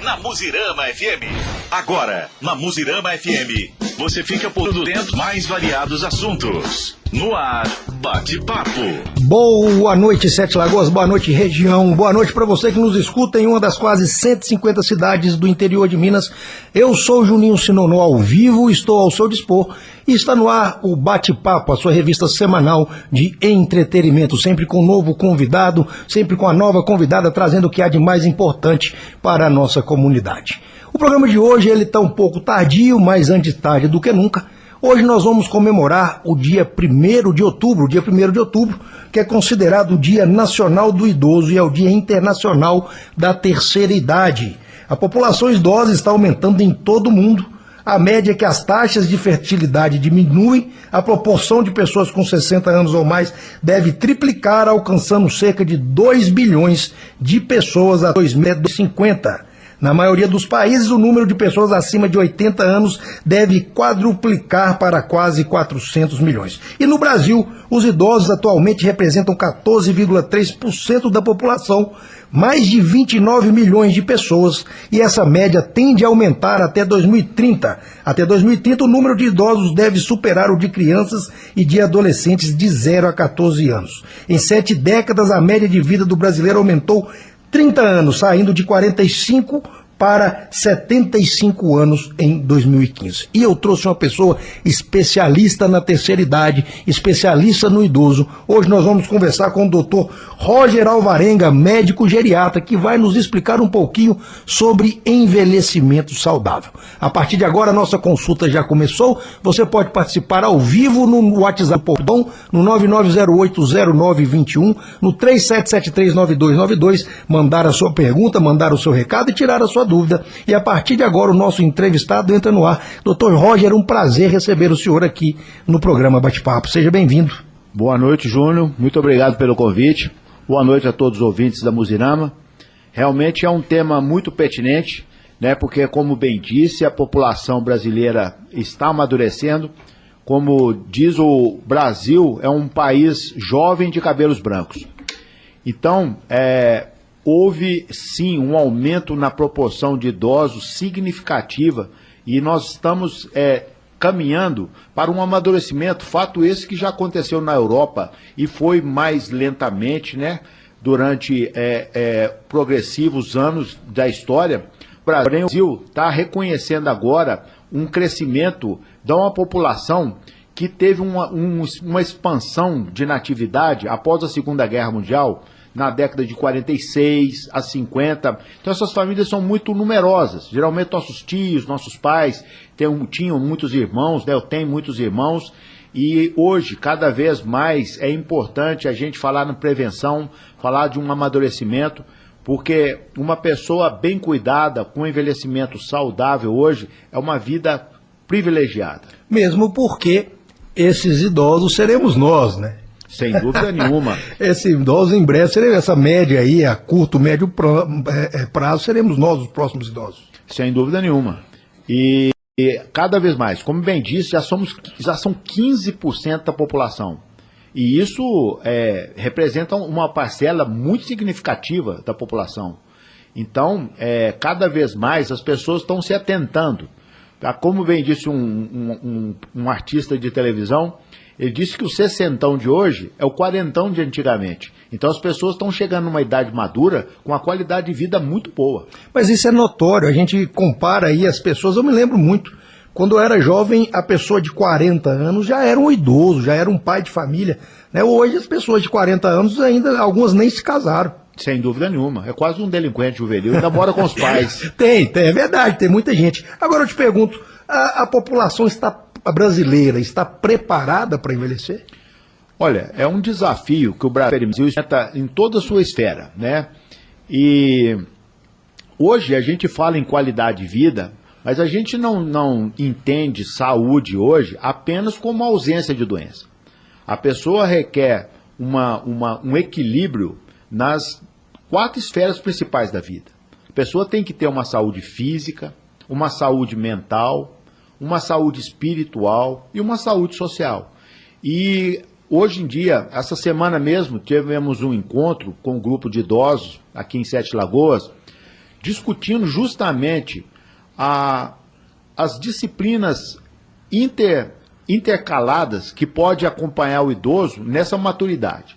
na Muzirama FM. Agora, na Muzirama FM, você fica por dentro mais variados assuntos. No ar, bate-papo. Boa noite, Sete Lagoas, boa noite, região. Boa noite para você que nos escuta em uma das quase 150 cidades do interior de Minas. Eu sou Juninho Sinono, ao vivo, estou ao seu dispor. E está no ar o Bate-Papo, a sua revista semanal de entretenimento, sempre com um novo convidado, sempre com a nova convidada, trazendo o que há de mais importante para a nossa comunidade. O programa de hoje ele está um pouco tardio, mas antes tarde do que nunca. Hoje nós vamos comemorar o dia 1º de outubro, que é considerado o Dia Nacional do Idoso e é o Dia Internacional da Terceira Idade. A população idosa está aumentando em todo o mundo. A média é que as taxas de fertilidade diminuem, a proporção de pessoas com 60 anos ou mais deve triplicar, alcançando cerca de 2 bilhões de pessoas a 2050. Na maioria dos países, o número de pessoas acima de 80 anos deve quadruplicar para quase 400 milhões. E no Brasil, os idosos atualmente representam 14,3% da população, mais de 29 milhões de pessoas, e essa média tende a aumentar até 2030. Até 2030, o número de idosos deve superar o de crianças e de adolescentes de 0 a 14 anos. Em 7 décadas, a média de vida do brasileiro aumentou 30 anos, saindo de 45 para 75 anos em 2015. E eu trouxe uma pessoa especialista na terceira idade, especialista no idoso. Hoje nós vamos conversar com o Dr. Roger Alvarenga, médico geriatra, que vai nos explicar um pouquinho sobre envelhecimento saudável. A partir de agora, a nossa consulta já começou. Você pode participar ao vivo no WhatsApp Portão, no 99080921, no 37739292, mandar a sua pergunta, mandar o seu recado e tirar a sua dúvida. E a partir de agora o nosso entrevistado entra no ar. Dr. Roger, um prazer receber o senhor aqui no programa Bate-Papo. Seja bem-vindo. Boa noite, Júnior. Muito obrigado pelo convite. Boa noite a todos os ouvintes da Muzirama. Realmente é um tema muito pertinente, né? Porque, como bem disse, a população brasileira está amadurecendo. Como diz o Brasil, é um país jovem de cabelos brancos. Então, houve sim um aumento na proporção de idosos significativa e nós estamos caminhando para um amadurecimento, fato esse que já aconteceu na Europa e foi mais lentamente, né, durante progressivos anos da história. O Brasil está reconhecendo agora um crescimento de uma população que teve uma expansão de natividade após a Segunda Guerra Mundial, na década de 46 a 50. Então essas famílias são muito numerosas. Geralmente nossos tios, nossos pais tinham muitos irmãos, né? Eu tenho muitos irmãos. E hoje, cada vez mais, é importante a gente falar na prevenção, falar de um amadurecimento, porque uma pessoa bem cuidada, com envelhecimento saudável hoje, é uma vida privilegiada. Mesmo porque esses idosos seremos nós, né? Sem dúvida nenhuma. Esse idoso em breve, seremos essa média aí, a curto, médio prazo, seremos nós os próximos idosos. Sem dúvida nenhuma. E cada vez mais, como bem disse, já são 15% da população. E isso representa uma parcela muito significativa da população. Então, cada vez mais as pessoas estão se atentando. Como bem disse um artista de televisão, ele disse que o 60 de hoje é o 40 de antigamente. Então as pessoas estão chegando numa idade madura com uma qualidade de vida muito boa. Mas isso é notório, a gente compara aí as pessoas, eu me lembro muito, quando eu era jovem, a pessoa de 40 anos já era um idoso, já era um pai de família, né? Hoje as pessoas de 40 anos ainda, algumas nem se casaram. Sem dúvida nenhuma, é quase um delinquente juvenil, ainda mora com os pais. Tem, é verdade, tem muita gente. Agora eu te pergunto, a população brasileira está preparada para envelhecer? Olha, é um desafio que o Brasil está em toda a sua esfera, né? E hoje a gente fala em qualidade de vida, mas a gente não entende saúde hoje apenas como ausência de doença. A pessoa requer um equilíbrio nas 4 esferas principais da vida. A pessoa tem que ter uma saúde física, uma saúde mental, uma saúde espiritual e uma saúde social. E hoje em dia, essa semana mesmo, tivemos um encontro com um grupo de idosos aqui em Sete Lagoas, discutindo justamente as disciplinas intercaladas que pode acompanhar o idoso nessa maturidade.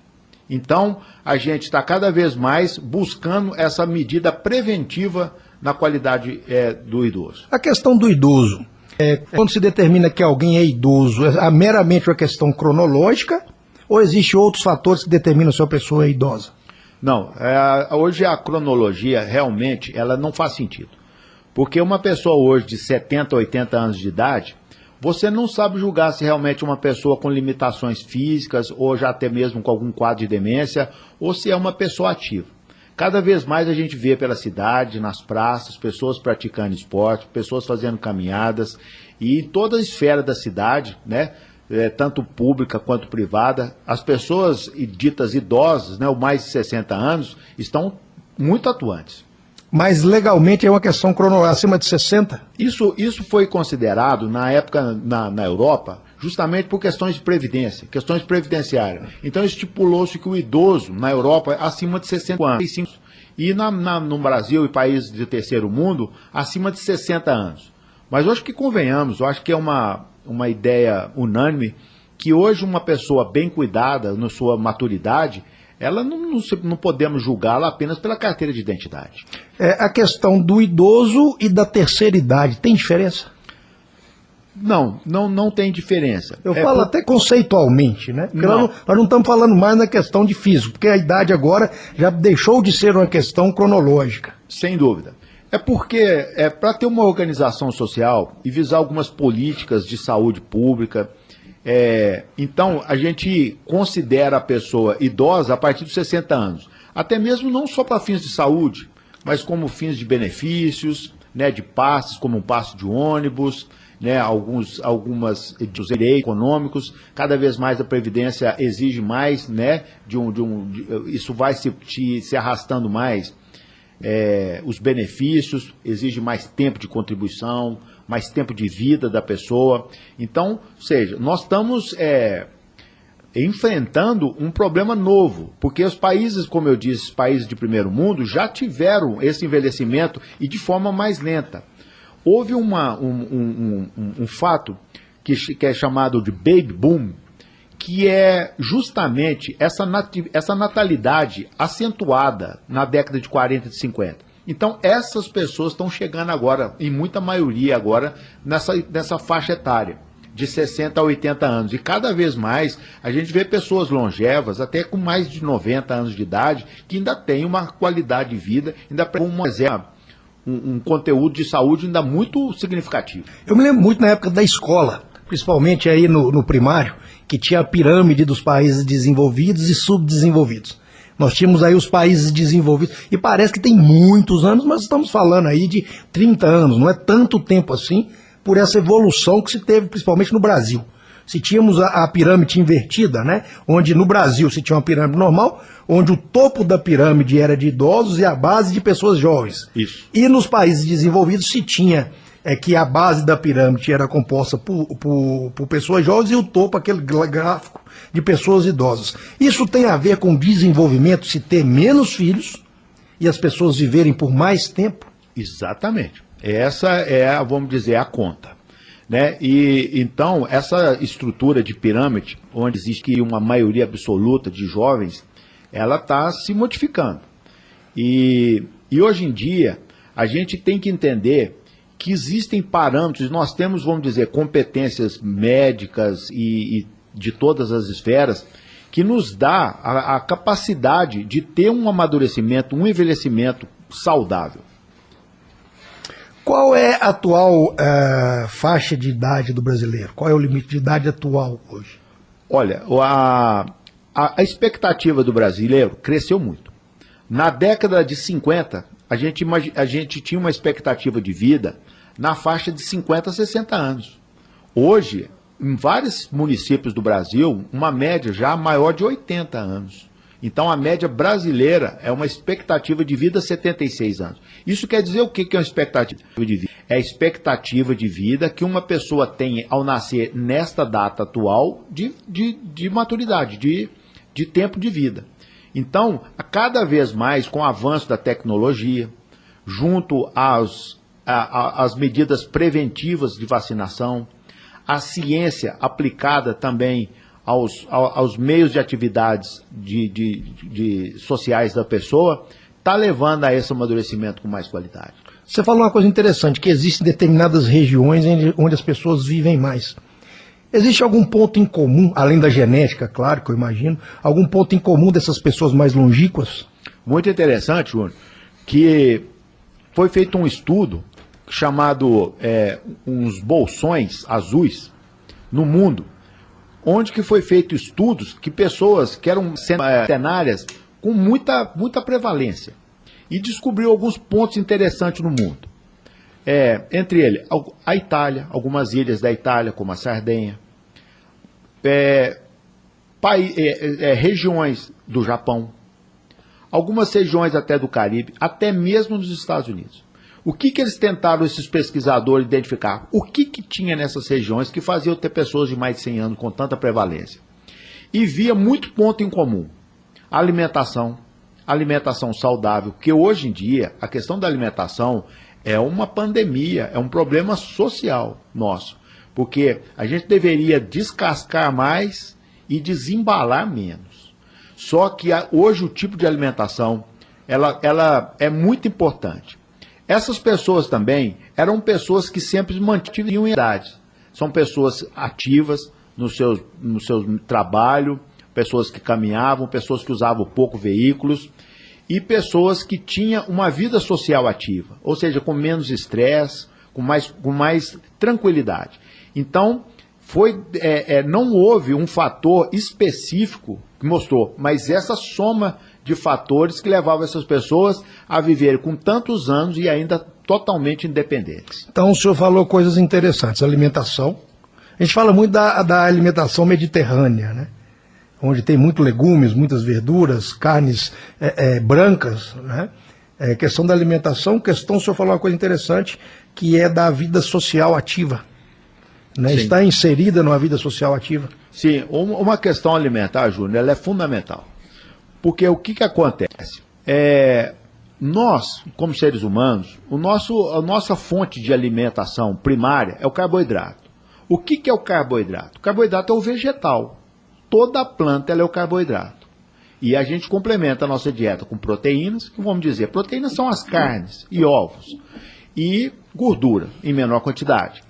Então, a gente está cada vez mais buscando essa medida preventiva na qualidade do idoso. A questão do idoso, quando se determina que alguém é idoso, é meramente uma questão cronológica ou existem outros fatores que determinam se a pessoa é idosa? Não, hoje a cronologia realmente ela não faz sentido. Porque uma pessoa hoje de 70, 80 anos de idade, você não sabe julgar se realmente é uma pessoa com limitações físicas ou já até mesmo com algum quadro de demência ou se é uma pessoa ativa. Cada vez mais a gente vê pela cidade, nas praças, pessoas praticando esporte, pessoas fazendo caminhadas e em toda a esfera da cidade, né, tanto pública quanto privada, as pessoas ditas idosas, né, ou mais de 60 anos, estão muito atuantes. Mas legalmente é uma questão cronológica, acima de 60? Isso foi considerado, na época, na Europa, justamente por questões de previdência, questões previdenciárias. Então estipulou-se que o idoso, na Europa, acima de 60 anos. E no Brasil e países de terceiro mundo, acima de 60 anos. Mas eu acho que convenhamos, eu acho que é uma ideia unânime, que hoje uma pessoa bem cuidada, na sua maturidade, ela não podemos julgá-la apenas pela carteira de identidade. A questão do idoso e da terceira idade, tem diferença? Não tem diferença. Eu falo até conceitualmente, né? Porque nós não estamos falando mais na questão de físico, porque a idade agora já deixou de ser uma questão cronológica. Sem dúvida. É porque, para ter uma organização social e visar algumas políticas de saúde pública, então a gente considera a pessoa idosa a partir dos 60 anos. Até mesmo não só para fins de saúde, mas como fins de benefícios, né, de passes, como um passe de ônibus, né, algumas dos direitos econômicos. Cada vez mais a Previdência exige mais, né, isso vai se arrastando mais, os benefícios, exige mais tempo de contribuição, mais tempo de vida da pessoa. Então, ou seja, nós estamos enfrentando um problema novo, porque os países, como eu disse, os países de primeiro mundo já tiveram esse envelhecimento e de forma mais lenta. Houve um fato que é chamado de baby boom, que é justamente essa natalidade acentuada na década de 40 e de 50. Então, essas pessoas estão chegando agora, em muita maioria agora, nessa faixa etária, de 60 a 80 anos. E cada vez mais a gente vê pessoas longevas, até com mais de 90 anos de idade, que ainda têm uma qualidade de vida, ainda com um conteúdo de saúde ainda muito significativo. Eu me lembro muito na época da escola, principalmente aí no primário, que tinha a pirâmide dos países desenvolvidos e subdesenvolvidos. Nós tínhamos aí os países desenvolvidos, e parece que tem muitos anos, mas estamos falando aí de 30 anos, não é tanto tempo assim, por essa evolução que se teve principalmente no Brasil. Se tínhamos a pirâmide invertida, né, onde no Brasil se tinha uma pirâmide normal, onde o topo da pirâmide era de idosos e a base de pessoas jovens. Isso. E nos países desenvolvidos se tinha que a base da pirâmide era composta por pessoas jovens e o topo aquele gráfico de pessoas idosas. Isso tem a ver com desenvolvimento, se ter menos filhos e as pessoas viverem por mais tempo? Exatamente. Essa é, vamos dizer, a conta. Né? E então, essa estrutura de pirâmide, onde existe uma maioria absoluta de jovens, ela está se modificando. E hoje em dia, a gente tem que entender que existem parâmetros, nós temos, vamos dizer, competências médicas e de todas as esferas, que nos dá a capacidade de ter um amadurecimento, um envelhecimento saudável. Qual é a atual faixa de idade do brasileiro? Qual é o limite de idade atual hoje? Olha, a expectativa do brasileiro cresceu muito. Na década de 50, a gente tinha uma expectativa de vida na faixa de 50 a 60 anos. Hoje, em vários municípios do Brasil, uma média já maior de 80 anos. Então, a média brasileira é uma expectativa de vida 76 anos. Isso quer dizer o que é uma expectativa de vida? É a expectativa de vida que uma pessoa tem ao nascer nesta data atual de maturidade, de tempo de vida. Então, cada vez mais, com o avanço da tecnologia, junto às medidas preventivas de vacinação, a ciência aplicada também aos meios de atividades sociais da pessoa, está levando a esse amadurecimento com mais qualidade. Você falou uma coisa interessante, que existem determinadas regiões onde as pessoas vivem mais. Existe algum ponto em comum, além da genética, claro, que eu imagino, algum ponto em comum dessas pessoas mais longínquas? Muito interessante, Júnior, que foi feito um estudo chamado uns bolsões azuis no mundo, onde que foi feito estudos que pessoas que eram centenárias com muita prevalência, e descobriu alguns pontos interessantes no mundo. Entre eles, a Itália, algumas ilhas da Itália, como a Sardenha, regiões do Japão, algumas regiões até do Caribe, até mesmo nos Estados Unidos. O que eles tentaram, esses pesquisadores, identificar? O que tinha nessas regiões que faziam ter pessoas de mais de 100 anos com tanta prevalência? E via muito ponto em comum. Alimentação saudável, porque hoje em dia a questão da alimentação é uma pandemia, é um problema social nosso, porque a gente deveria descascar mais e desembalar menos. Só que hoje o tipo de alimentação, ela é muito importante. Essas pessoas também eram pessoas que sempre mantinham idade. São pessoas ativas no seu trabalho, pessoas que caminhavam, pessoas que usavam pouco veículos e pessoas que tinham uma vida social ativa, ou seja, com menos estresse, com mais tranquilidade. Então, não houve um fator específico que mostrou, mas essa soma de fatores que levavam essas pessoas a viver com tantos anos e ainda totalmente independentes. Então o senhor falou coisas interessantes, alimentação. A gente fala muito da alimentação mediterrânea, né? Onde tem muito legumes, muitas verduras, carnes brancas, né? Questão da alimentação, o senhor falou uma coisa interessante, que é da vida social ativa, né? Está inserida numa vida social ativa. Sim, uma questão alimentar, Júnior, ela é fundamental. Porque o que acontece? Nós, como seres humanos, a nossa fonte de alimentação primária é o carboidrato. O que é o carboidrato? O carboidrato é o vegetal. Toda planta ela é o carboidrato. E a gente complementa a nossa dieta com proteínas, que vamos dizer, proteínas são as carnes e ovos, e gordura em menor quantidade.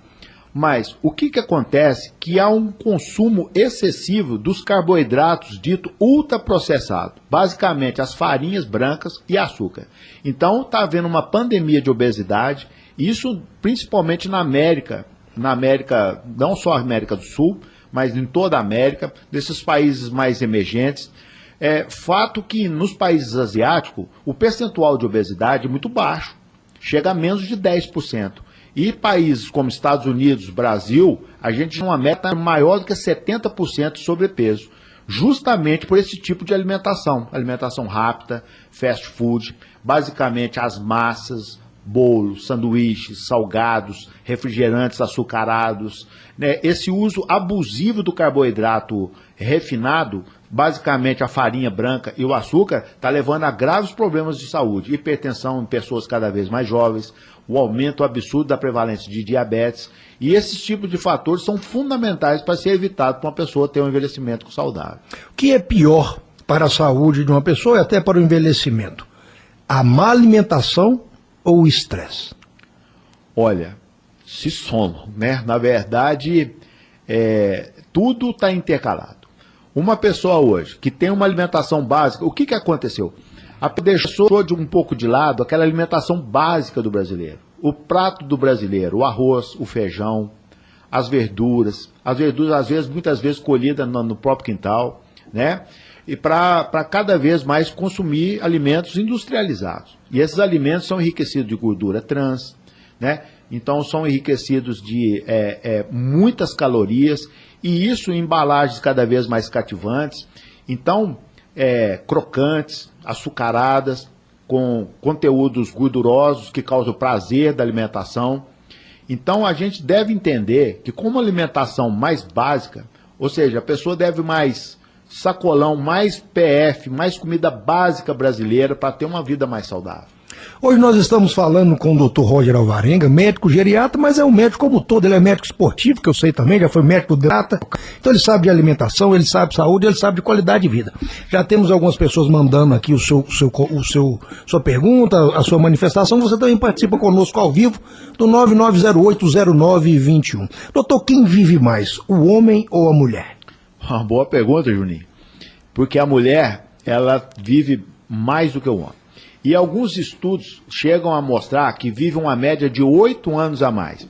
Mas o que acontece? Que há um consumo excessivo dos carboidratos dito ultraprocessado, basicamente as farinhas brancas e açúcar. Então está havendo uma pandemia de obesidade, isso principalmente na América, não só a América do Sul, mas em toda a América, desses países mais emergentes. Fato que nos países asiáticos o percentual de obesidade é muito baixo, chega a menos de 10%. E países como Estados Unidos, Brasil, a gente tem uma meta maior do que 70% de sobrepeso, justamente por esse tipo de alimentação rápida, fast food, basicamente as massas, bolos, sanduíches, salgados, refrigerantes açucarados, né? Esse uso abusivo do carboidrato refinado, basicamente a farinha branca e o açúcar, está levando a graves problemas de saúde, hipertensão em pessoas cada vez mais jovens, o aumento absurdo da prevalência de diabetes, e esses tipos de fatores são fundamentais para ser evitado para uma pessoa ter um envelhecimento saudável. O que é pior para a saúde de uma pessoa e até para o envelhecimento? A má alimentação ou o estresse? Olha, se somam, né? Na verdade, tudo está intercalado. Uma pessoa hoje que tem uma alimentação básica, o que aconteceu? Deixou um pouco de lado aquela alimentação básica do brasileiro. O prato do brasileiro, o arroz, o feijão, as verduras às vezes, muitas vezes colhidas no próprio quintal, né? E para cada vez mais consumir alimentos industrializados. E esses alimentos são enriquecidos de gordura trans, né? Então são enriquecidos de muitas calorias, e isso em embalagens cada vez mais cativantes. Então, crocantes, açucaradas, com conteúdos gordurosos que causam prazer da alimentação. Então a gente deve entender que, com uma alimentação mais básica, ou seja, a pessoa deve mais sacolão, mais PF, mais comida básica brasileira para ter uma vida mais saudável. Hoje nós estamos falando com o Dr. Roger Alvarenga, médico geriatra, mas é um médico como todo, ele é médico esportivo, que eu sei também, já foi médico de data, então ele sabe de alimentação, ele sabe de saúde, ele sabe de qualidade de vida. Já temos algumas pessoas mandando aqui sua pergunta, a sua manifestação, você também participa conosco ao vivo do 99080921. Doutor, quem vive mais, o homem ou a mulher? Uma boa pergunta, Juninho, porque a mulher, ela vive mais do que o homem. E alguns estudos chegam a mostrar que vive uma média de 8 anos a mais.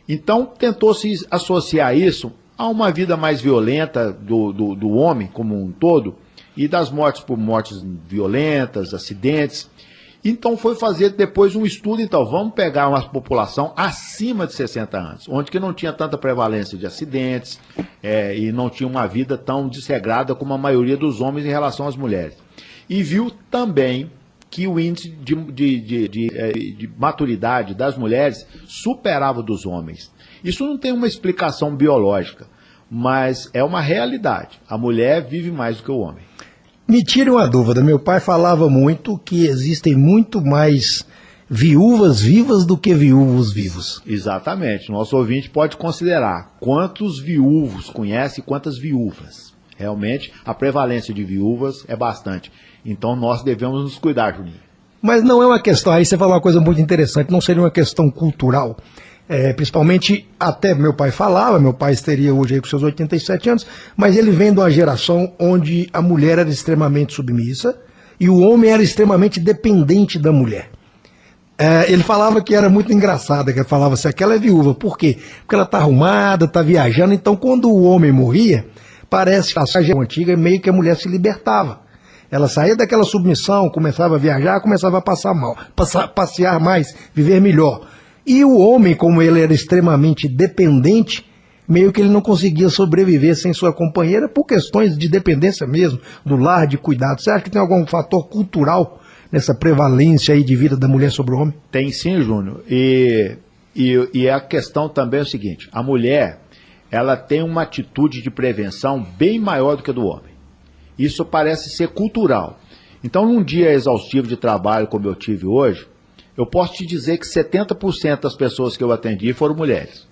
Então, tentou-se associar isso a uma vida mais violenta do homem como um todo e das mortes por mortes violentas, acidentes. Então, foi fazer depois um estudo, então, vamos pegar uma população acima de 60 anos, onde que não tinha tanta prevalência de acidentes e não tinha uma vida tão desregrada como a maioria dos homens em relação às mulheres. E viu também que o índice de maturidade das mulheres superava o dos homens. Isso não tem uma explicação biológica, mas é uma realidade. A mulher vive mais do que o homem. Me tire uma dúvida, meu pai falava muito que existem muito mais viúvas vivas do que viúvos vivos. Exatamente. Nosso ouvinte pode considerar quantos viúvos conhece e quantas viúvas. Realmente, a prevalência de viúvas é bastante. Então, nós devemos nos cuidar, Juninho. Mas não é uma questão, aí você falou uma coisa muito interessante, não seria uma questão cultural. Principalmente, até meu pai falava, meu pai estaria hoje aí com seus 87 anos, mas ele vem de uma geração onde a mulher era extremamente submissa e o homem era extremamente dependente da mulher. Ele falava que era muito engraçado, que ele falava assim, aquela é viúva, por quê? Porque ela está arrumada, está viajando, então quando o homem morria, parece que a geração antiga meio que a mulher se libertava. Ela saía daquela submissão, começava a viajar, começava a passear mais, viver melhor. E o homem, como ele era extremamente dependente, meio que ele não conseguia sobreviver sem sua companheira por questões de dependência mesmo, do lar, de cuidado. Você acha que tem algum fator cultural nessa prevalência aí de vida da mulher sobre o homem? Tem sim, Júnior. E a questão também é o seguinte, a mulher, ela tem uma atitude de prevenção bem maior do que a do homem. Isso parece ser cultural. Então, num dia exaustivo de trabalho como eu tive hoje, eu posso te dizer que 70% das pessoas que eu atendi foram mulheres.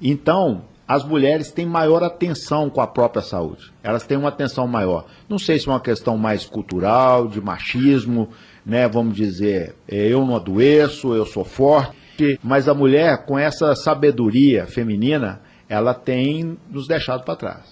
Então, as mulheres têm maior atenção com a própria saúde. Elas têm uma atenção maior. Não sei se é uma questão mais cultural, de machismo, né? Vamos dizer, eu não adoeço, eu sou forte. Mas a mulher, com essa sabedoria feminina, ela tem nos deixado para trás.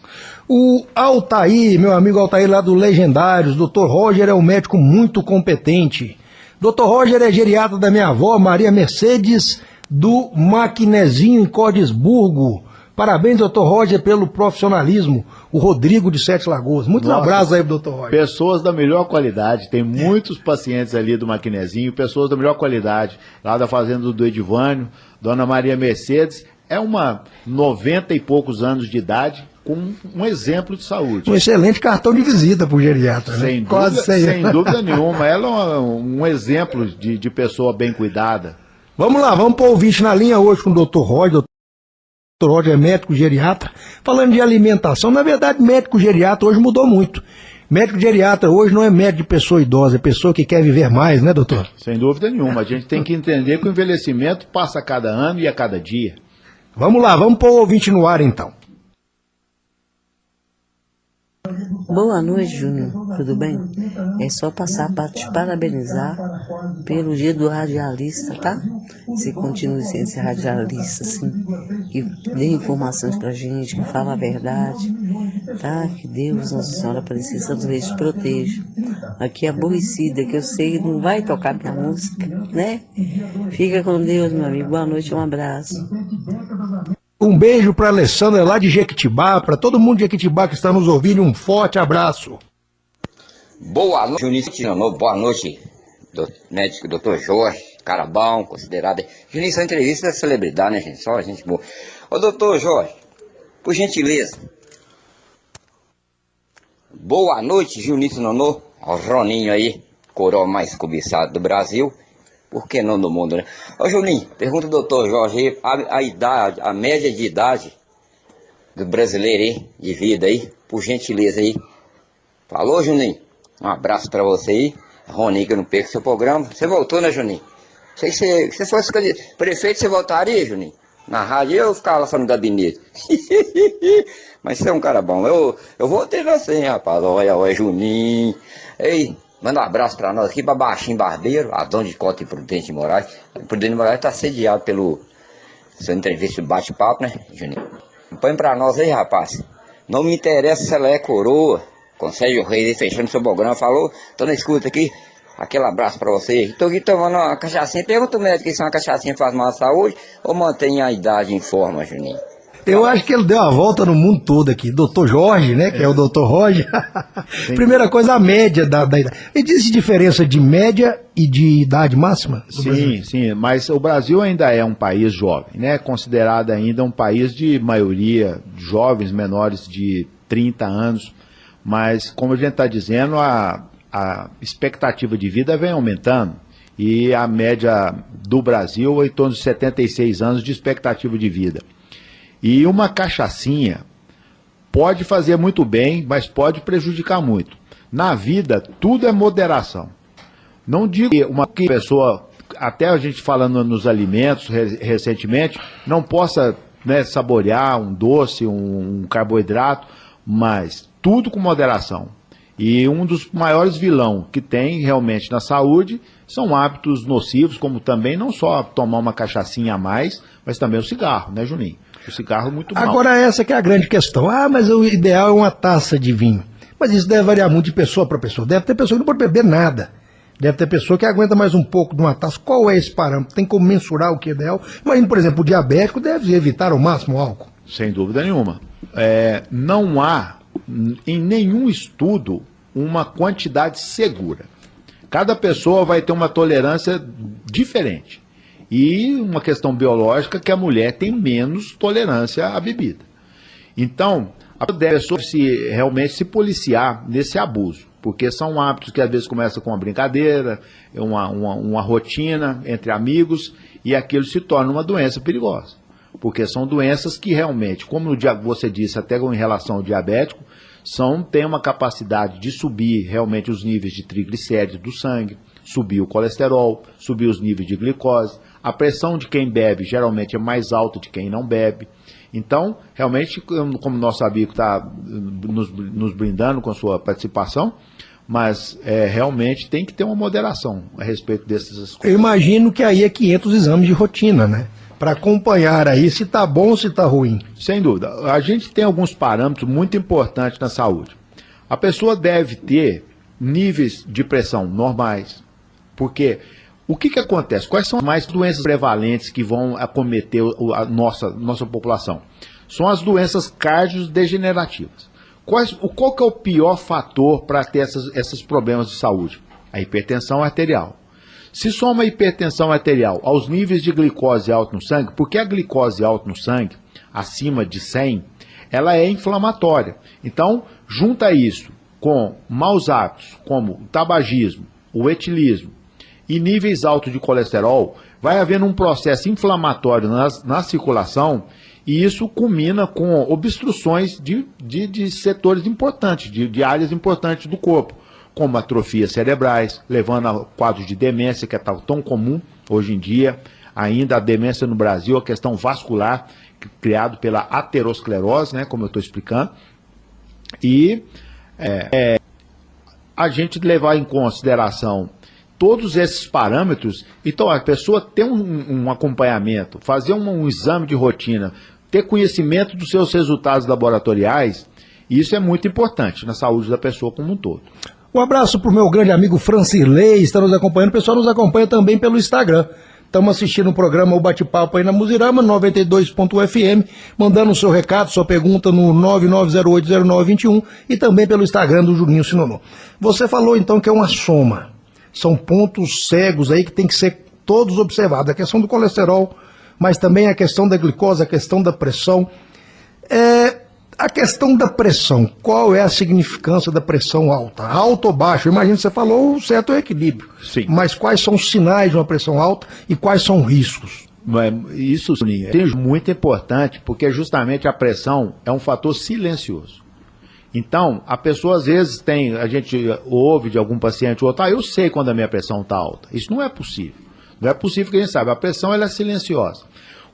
O Altair, meu amigo Altair lá do Legendários, Dr. Roger é um médico muito competente. Dr. Roger é geriatra da minha avó, Maria Mercedes, do Maquinezinho, em Cordesburgo. Parabéns, Dr. Roger, pelo profissionalismo. O Rodrigo de Sete Lagoas. Muitos abraços aí pro Dr. Roger. Pessoas da melhor qualidade. Tem muitos pacientes ali do Maquinezinho, pessoas da melhor qualidade. Lá da fazenda do Edivânio, Dona Maria Mercedes. É uma 90 e poucos anos de idade, com um exemplo de saúde. Um excelente cartão de visita para o geriatra, né? Sem dúvida nenhuma. Ela é um exemplo de pessoa bem cuidada. Vamos lá, vamos pôr o ouvinte na linha hoje com o Dr. Roger. Dr. Roger é médico geriatra. Falando de alimentação, na verdade, médico geriatra hoje mudou muito. Médico geriatra hoje não é médico de pessoa idosa, é pessoa que quer viver mais, né, doutor? Sem dúvida nenhuma. A gente tem que entender que o envelhecimento passa a cada ano e a cada dia. Vamos lá, vamos pôr o ouvinte no ar então. Boa noite, Júnior. Tudo bem? É só passar para te parabenizar pelo dia do radialista, tá? Você continue sendo esse radialista, assim, que dê informações pra gente, que fala a verdade, tá? Que Deus, Nossa Senhora Aparecida, Santos Reis te proteja. Aqui é a Aborrecida, que eu sei que não vai tocar minha música, né? Fica com Deus, meu amigo. Boa noite, um abraço. Um beijo para a Alessandra lá de Jequitibá, para todo mundo de Jequitibá que está nos ouvindo, um forte abraço. Boa noite, Junício. Boa noite, médico Dr. Jorge, cara bom, considerado. Junício, a entrevista é celebridade, né, gente? Só a gente boa. Ô, Dr. Jorge, por gentileza. Boa noite, Junício Nonô, ao Roninho aí, coroa mais cobiçado do Brasil. Por que não do mundo, né? Ô, Juninho, pergunta ao doutor Jorge aí, a idade, a média de idade do brasileiro aí, de vida aí, por gentileza aí. Falou, Juninho? Um abraço pra você aí. Roninho, que eu não perco seu programa. Você voltou, né, Juninho? Sei que se fosse prefeito, você voltaria, Juninho? Na rádio eu ficava lá só no gabinete. Mas você é um cara bom. Eu voltei você, hein, rapaz. Olha, Juninho. Ei, manda um abraço pra nós aqui, pra Baixinho Barbeiro, Adão de Cota e Prudente de Moraes. Prudente de Moraes tá assediado pelo seu entrevista de bate-papo, né, Juninho? Põe pra nós aí, rapaz. Não me interessa se ela é coroa. Com Sérgio Reis aí fechando seu programa, falou. Tô na escuta aqui. Aquele abraço pra você. Tô aqui tomando uma cachaçinha. Pergunta o médico se uma cachaçinha faz mal à saúde ou mantém a idade em forma, Juninho. Eu acho que ele deu a volta no mundo todo aqui. Doutor Jorge, né? Que é o doutor Roger. Primeira coisa, a média da idade. Existe diferença de média e de idade máxima? Sim, mas o Brasil ainda é um país jovem, né? Considerado ainda um país de maioria de jovens menores de 30 anos. Mas, como a gente está dizendo, a expectativa de vida vem aumentando. E a média do Brasil é em torno de 76 anos de expectativa de vida. E uma cachaçinha pode fazer muito bem, mas pode prejudicar muito. Na vida, tudo é moderação. Não digo que uma pessoa, até a gente falando nos alimentos recentemente, não possa, né, saborear um doce, um carboidrato, mas tudo com moderação. E um dos maiores vilões que tem realmente na saúde são hábitos nocivos, como também não só tomar uma cachaçinha a mais, mas também o cigarro, né, Juninho? O cigarro é muito mal. Agora essa que é a grande questão. Mas o ideal é uma taça de vinho. Mas isso deve variar muito de pessoa para pessoa. Deve ter pessoa que não pode beber nada. Deve ter pessoa que aguenta mais um pouco de uma taça. Qual é esse parâmetro? Tem como mensurar o que é ideal? Imagina, por exemplo, o diabético deve evitar ao máximo o álcool. Sem dúvida nenhuma. Não há em nenhum estudo uma quantidade segura. Cada pessoa vai ter uma tolerância diferente. E uma questão biológica que a mulher tem menos tolerância à bebida. Então, a pessoa realmente se policiar nesse abuso, porque são hábitos que às vezes começam com uma brincadeira, uma rotina entre amigos, e aquilo se torna uma doença perigosa. Porque são doenças que realmente, como você disse até em relação ao diabético, tem uma capacidade de subir realmente os níveis de triglicéridos do sangue, subir o colesterol, subir os níveis de glicose. A pressão de quem bebe geralmente é mais alta de quem não bebe. Então, realmente, como nosso amigo está nos brindando com a sua participação, mas realmente tem que ter uma moderação a respeito dessas coisas. Eu imagino que aí é que entra os exames de rotina, né? Para acompanhar aí se está bom ou se está ruim. Sem dúvida. A gente tem alguns parâmetros muito importantes na saúde. A pessoa deve ter níveis de pressão normais, porque o que acontece? Quais são as mais doenças prevalentes que vão acometer a nossa população? São as doenças cardiodegenerativas. Qual que é o pior fator para ter esses problemas de saúde? A hipertensão arterial. Se soma a hipertensão arterial aos níveis de glicose alto no sangue, porque a glicose alta no sangue, acima de 100, ela é inflamatória. Então, junta isso com maus hábitos, como o tabagismo, o etilismo, e níveis altos de colesterol, vai havendo um processo inflamatório na circulação, e isso culmina com obstruções de setores importantes, de áreas importantes do corpo, como atrofias cerebrais, levando a quadros de demência, que é tão comum hoje em dia. Ainda a demência no Brasil, a questão vascular, criado pela aterosclerose, né, como eu estou explicando, e a gente levar em consideração todos esses parâmetros. Então a pessoa ter um acompanhamento, fazer um exame de rotina, ter conhecimento dos seus resultados laboratoriais, isso é muito importante na saúde da pessoa como um todo. Um abraço para o meu grande amigo Francilei, está nos acompanhando. O pessoal nos acompanha também pelo Instagram. Estamos assistindo o programa O Bate-Papo aí na Muzirama, 92.fm, mandando o seu recado, sua pergunta no 99080921 e também pelo Instagram do Juninho Sinonô. Você falou então que é uma soma. São pontos cegos aí que tem que ser todos observados. A questão do colesterol, mas também a questão da glicose, a questão da pressão. A questão da pressão, qual é a significância da pressão alta? Alta ou baixa? Eu imagino que você falou o certo equilíbrio. Sim. Mas quais são os sinais de uma pressão alta e quais são os riscos? Isso, Juninho, é muito importante, porque justamente a pressão é um fator silencioso. Então, a pessoa às vezes a gente ouve de algum paciente ou outro, eu sei quando a minha pressão está alta. Isso não é possível. Não é possível que a gente saiba. A pressão ela é silenciosa.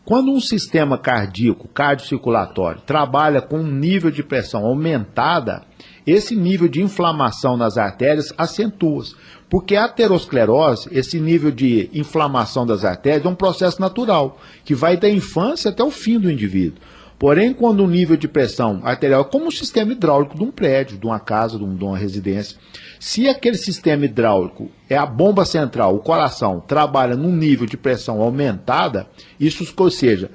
Quando um sistema cardíaco, cardiocirculatório, trabalha com um nível de pressão aumentada, esse nível de inflamação nas artérias acentua. Porque a aterosclerose, esse nível de inflamação das artérias, é um processo natural, que vai da infância até o fim do indivíduo. Porém, quando o nível de pressão arterial é como o sistema hidráulico de um prédio, de uma casa, de uma residência, se aquele sistema hidráulico é a bomba central, o coração, trabalha num nível de pressão aumentada, isso, ou seja,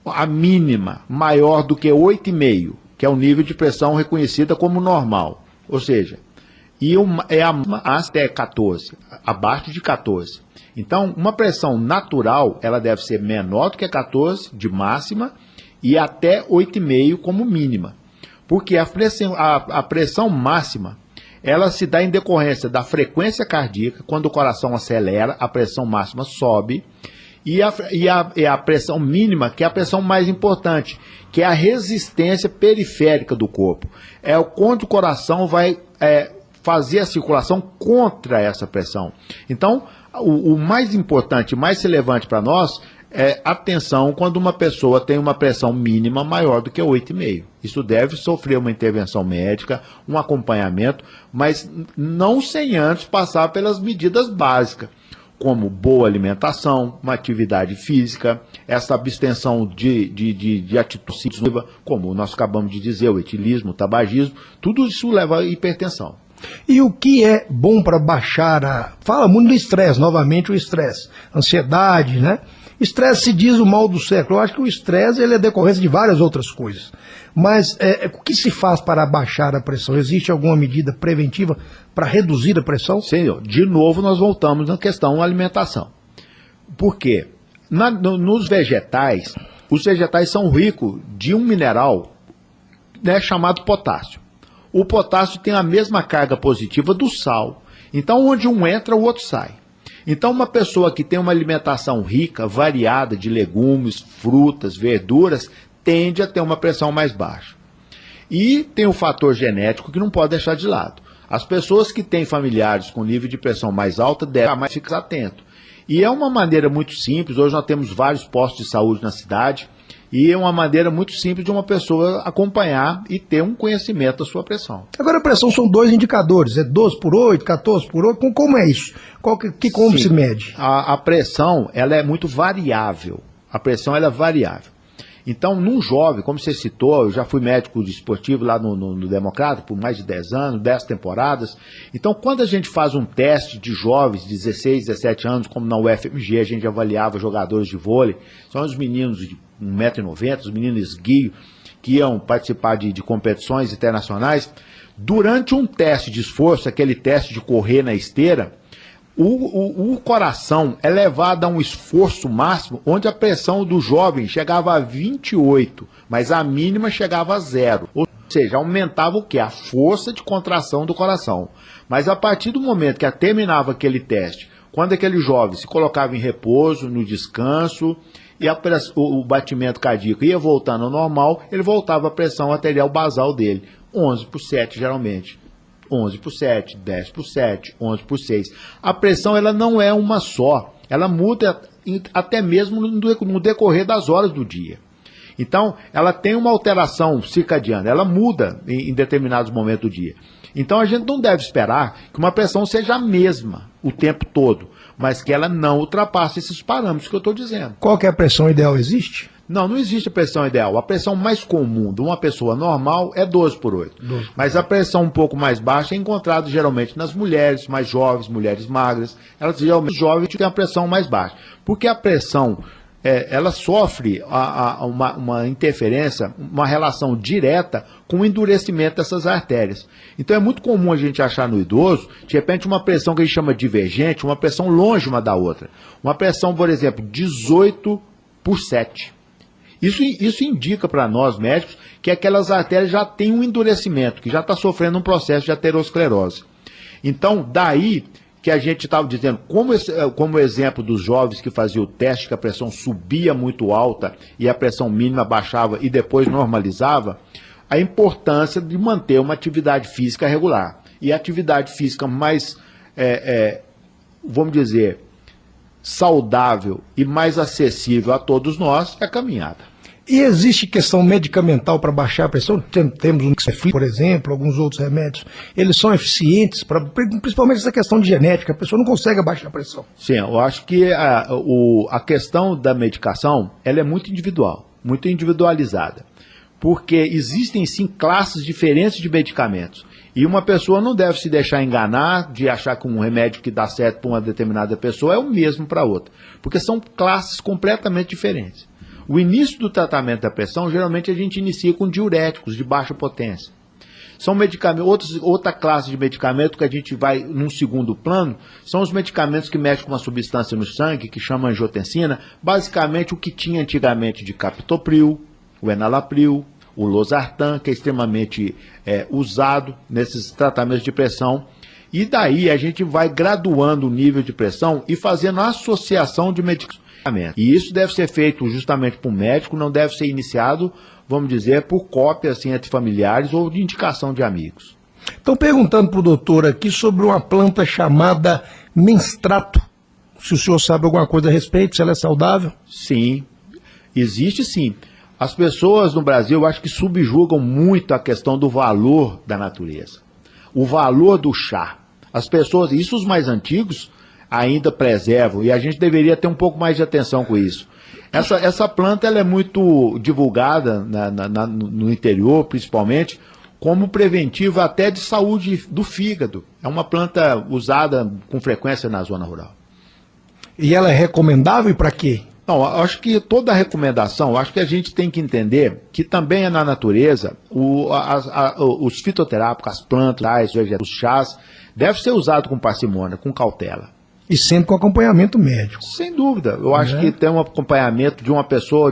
a mínima maior do que 8,5, que é o nível de pressão reconhecida como normal, ou seja, e até 14, abaixo de 14. Então, uma pressão natural, ela deve ser menor do que 14 de máxima, e até 8,5 como mínima. Porque a pressão máxima, ela se dá em decorrência da frequência cardíaca. Quando o coração acelera, a pressão máxima sobe. E a pressão mínima, que é a pressão mais importante, que é a resistência periférica do corpo. É quando o coração vai fazer a circulação contra essa pressão. Então, o mais importante, mais relevante para nós atenção quando uma pessoa tem uma pressão mínima maior do que 8,5. Isso deve sofrer uma intervenção médica, um acompanhamento, mas não sem antes passar pelas medidas básicas, como boa alimentação, uma atividade física, essa abstenção de atitudes, como nós acabamos de dizer, o etilismo, o tabagismo, tudo isso leva à hipertensão. E o que é bom para baixar Fala muito do estresse, novamente o estresse, ansiedade, né? Estresse se diz o mal do século. Eu acho que o estresse ele é decorrência de várias outras coisas. Mas o que se faz para baixar a pressão? Existe alguma medida preventiva para reduzir a pressão? Senhor, de novo nós voltamos na questão da alimentação. Por quê? Nos vegetais, os vegetais são ricos de um mineral, né, chamado potássio. O potássio tem a mesma carga positiva do sal. Então, onde um entra, o outro sai. Então, uma pessoa que tem uma alimentação rica, variada de legumes, frutas, verduras, tende a ter uma pressão mais baixa. E tem o fator genético que não pode deixar de lado. As pessoas que têm familiares com nível de pressão mais alta devem ficar atentos. E é uma maneira muito simples, hoje nós temos vários postos de saúde na cidade, e é uma maneira muito simples de uma pessoa acompanhar e ter um conhecimento da sua pressão. Agora a pressão são dois indicadores, 12/8, 14/8, como é isso? Como se mede? A pressão ela é muito variável, Então, num jovem, como você citou, eu já fui médico esportivo lá no Democrata por mais de 10 anos, 10 temporadas. Então, quando a gente faz um teste de jovens de 16, 17 anos, como na UFMG, a gente avaliava jogadores de vôlei, são os meninos de 1,90 m, os meninos esguio, que iam participar de competições internacionais. Durante um teste de esforço, aquele teste de correr na esteira, o coração é levado a um esforço máximo, onde a pressão do jovem chegava a 28, mas a mínima chegava a 0. Ou seja, aumentava o quê? A força de contração do coração. Mas a partir do momento que terminava aquele teste, quando aquele jovem se colocava em repouso, no descanso, e o batimento cardíaco ia voltando ao normal, ele voltava à pressão arterial basal dele, 11/7 geralmente. 11/7, 10/7, 11/6. A pressão ela não é uma só, ela muda até mesmo no decorrer das horas do dia. Então, ela tem uma alteração circadiana, ela muda em determinados momentos do dia. Então, a gente não deve esperar que uma pressão seja a mesma o tempo todo, mas que ela não ultrapasse esses parâmetros que eu estou dizendo. Qual que é a pressão ideal? Existe? Não existe a pressão ideal. A pressão mais comum de uma pessoa normal é 12/8. Mas a pressão um pouco mais baixa é encontrada geralmente nas mulheres mais jovens, mulheres magras. Elas geralmente jovens têm a pressão mais baixa. Porque a pressão, ela sofre uma interferência, uma relação direta com o endurecimento dessas artérias. Então é muito comum a gente achar no idoso, de repente, uma pressão que a gente chama divergente, uma pressão longe uma da outra. Uma pressão, por exemplo, 18/7. Isso indica para nós, médicos, que aquelas artérias já têm um endurecimento, que já está sofrendo um processo de aterosclerose. Então, daí que a gente estava dizendo, como exemplo dos jovens que faziam o teste, que a pressão subia muito alta e a pressão mínima baixava e depois normalizava, a importância de manter uma atividade física regular. E a atividade física mais, vamos dizer, saudável e mais acessível a todos nós é a caminhada. E existe questão medicamental para baixar a pressão? Temos um Xefli, por exemplo, alguns outros remédios. Eles são eficientes, principalmente essa questão de genética. A pessoa não consegue abaixar a pressão. Sim, eu acho que a questão da medicação ela é muito individual, muito individualizada. Porque existem, sim, classes diferentes de medicamentos. E uma pessoa não deve se deixar enganar de achar que um remédio que dá certo para uma determinada pessoa é o mesmo para outra. Porque são classes completamente diferentes. O início do tratamento da pressão, geralmente a gente inicia com diuréticos de baixa potência. São medicamentos, outra classe de medicamento que a gente vai num segundo plano, são os medicamentos que mexem com uma substância no sangue, que chama angiotensina, basicamente o que tinha antigamente de captopril, o enalapril, o losartan, que é extremamente usado nesses tratamentos de pressão. E daí a gente vai graduando o nível de pressão e fazendo a associação de medicamentos. E isso deve ser feito justamente por médico, não deve ser iniciado, vamos dizer, por cópia assim, entre familiares ou de indicação de amigos. Estão perguntando para o doutor aqui sobre uma planta chamada menstrato. Se o senhor sabe alguma coisa a respeito, se ela é saudável? Sim, existe sim. As pessoas no Brasil, eu acho que subjugam muito a questão do valor da natureza. O valor do chá. As pessoas, isso os mais antigos, ainda preservam, e a gente deveria ter um pouco mais de atenção com isso. Essa planta ela é muito divulgada no interior, principalmente, como preventiva até de saúde do fígado. É uma planta usada com frequência na zona rural. E ela é recomendável e para quê? Não, acho que toda recomendação, acho que a gente tem que entender que também é na natureza, os fitoterápicos, as plantas, os chás, deve ser usado com parcimônia, com cautela. E sempre com acompanhamento médico. Sem dúvida. Eu acho que tem um acompanhamento de uma pessoa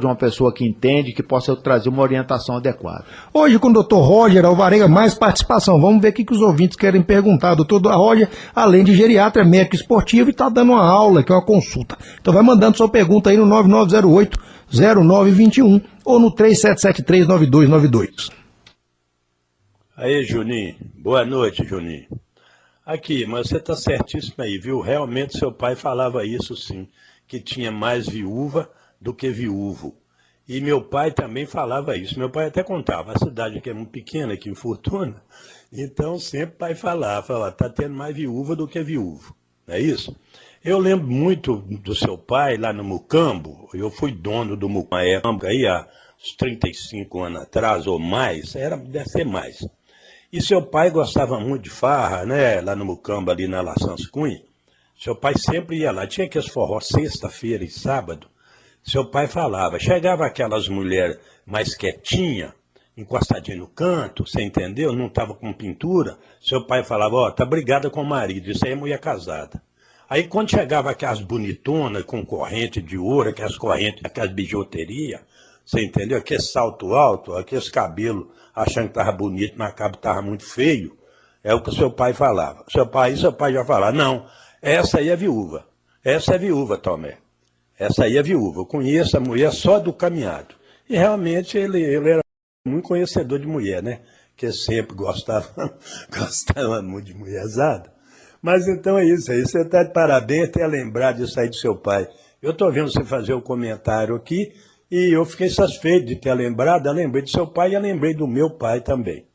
que entende, que possa trazer uma orientação adequada. Hoje com o doutor Roger Alvarenga, mais participação. Vamos ver o que os ouvintes querem perguntar. Doutor Roger, além de geriatra, é médico esportivo e está dando uma aula, que é uma consulta. Então vai mandando sua pergunta aí no 9908-0921 ou no 3773-9292. Aí, Juninho. Boa noite, Juninho. Aqui, mas você está certíssimo aí, viu? Realmente seu pai falava isso sim, que tinha mais viúva do que viúvo. E meu pai também falava isso. Meu pai até contava, a cidade aqui é muito pequena, aqui em Fortuna, então sempre o pai falava, está tendo mais viúva do que viúvo. Não é isso? Eu lembro muito do seu pai lá no Mucambo, eu fui dono do Mucambo aí há uns 35 anos atrás ou mais, deve ser mais. E seu pai gostava muito de farra, né? Lá no Mucambo, ali na Laçãs Cunha. Seu pai sempre ia lá. Tinha aqueles forró sexta-feira e sábado. Seu pai falava. Chegava aquelas mulheres mais quietinhas, encostadinhas no canto, você entendeu? Não estava com pintura. Seu pai falava, tá brigada com o marido. Isso aí é mulher casada. Aí quando chegava aquelas bonitonas com corrente de ouro, aquelas correntes, aquelas bijuterias, você entendeu? Aquele salto alto, aqueles cabelos, achando que estava bonito, mas cabo estava muito feio. É o que seu pai falava. Seu pai já falava, não, essa aí é viúva. Essa é viúva, Tomé. Essa aí é viúva. Eu conheço a mulher só do caminhado. E realmente ele era muito conhecedor de mulher, né? Que sempre gostava muito de mulherzada. Mas então é isso aí. Você está de parabéns ter lembrado disso aí do seu pai. Eu estou vendo você fazer o comentário aqui. E eu fiquei satisfeito de ter lembrado, eu lembrei do seu pai e eu lembrei do meu pai também.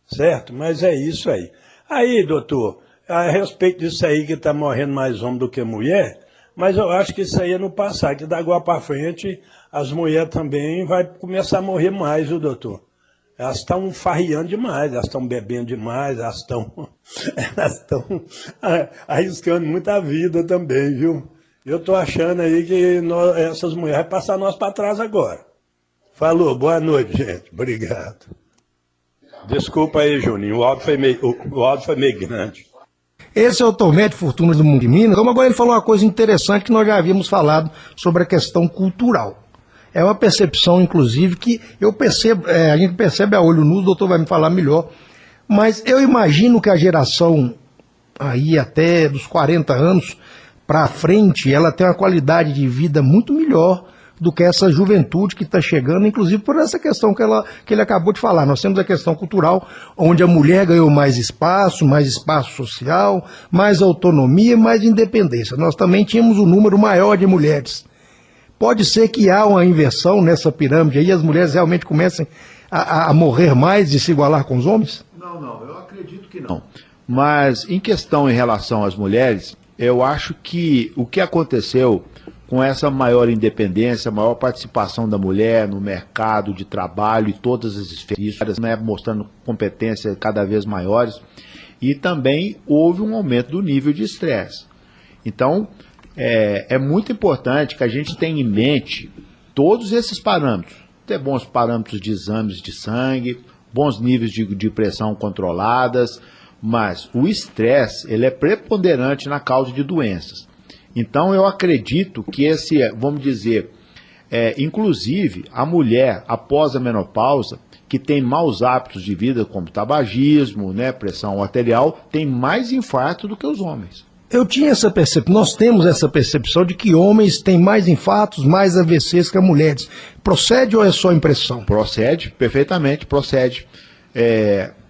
Certo? Mas é isso aí. Aí, doutor, a respeito disso aí que está morrendo mais homem do que mulher, mas eu acho que isso aí é no passado, que da agora para frente as mulheres também vão começar a morrer mais, viu, doutor? Elas estão farriando demais, elas estão bebendo demais, elas estão arriscando muita vida também, viu? Eu tô achando aí que essas mulheres vão passar nós para trás agora. Falou, boa noite, gente. Obrigado. Desculpa aí, Juninho, o áudio foi meio grande. Esse é o Tomé de Fortuna do Mundo de Minas. Como agora ele falou uma coisa interessante que nós já havíamos falado sobre a questão cultural. É uma percepção, inclusive, que eu percebo, a gente percebe a olho nu, o doutor vai me falar melhor, mas eu imagino que a geração aí até dos 40 anos para frente, ela tem uma qualidade de vida muito melhor do que essa juventude que está chegando, inclusive por essa questão que ele acabou de falar. Nós temos a questão cultural, onde a mulher ganhou mais espaço social, mais autonomia, mais independência. Nós também tínhamos um número maior de mulheres. Pode ser que há uma inversão nessa pirâmide aí, as mulheres realmente comecem a morrer mais e se igualar com os homens? Não, eu acredito que não. Mas em questão em relação às mulheres, eu acho que o que aconteceu com essa maior independência, maior participação da mulher no mercado de trabalho e todas as esferas, né, mostrando competências cada vez maiores, e também houve um aumento do nível de estresse. Então, é muito importante que a gente tenha em mente todos esses parâmetros, ter bons parâmetros de exames de sangue, bons níveis de pressão controladas, mas o estresse ele é preponderante na causa de doenças. Então eu acredito que vamos dizer, inclusive a mulher após a menopausa, que tem maus hábitos de vida como tabagismo, né, pressão arterial, tem mais infarto do que os homens. Eu tinha essa percepção, nós temos essa percepção de que homens têm mais infartos, mais AVCs que as mulheres. Procede ou é só impressão? Procede, perfeitamente, procede.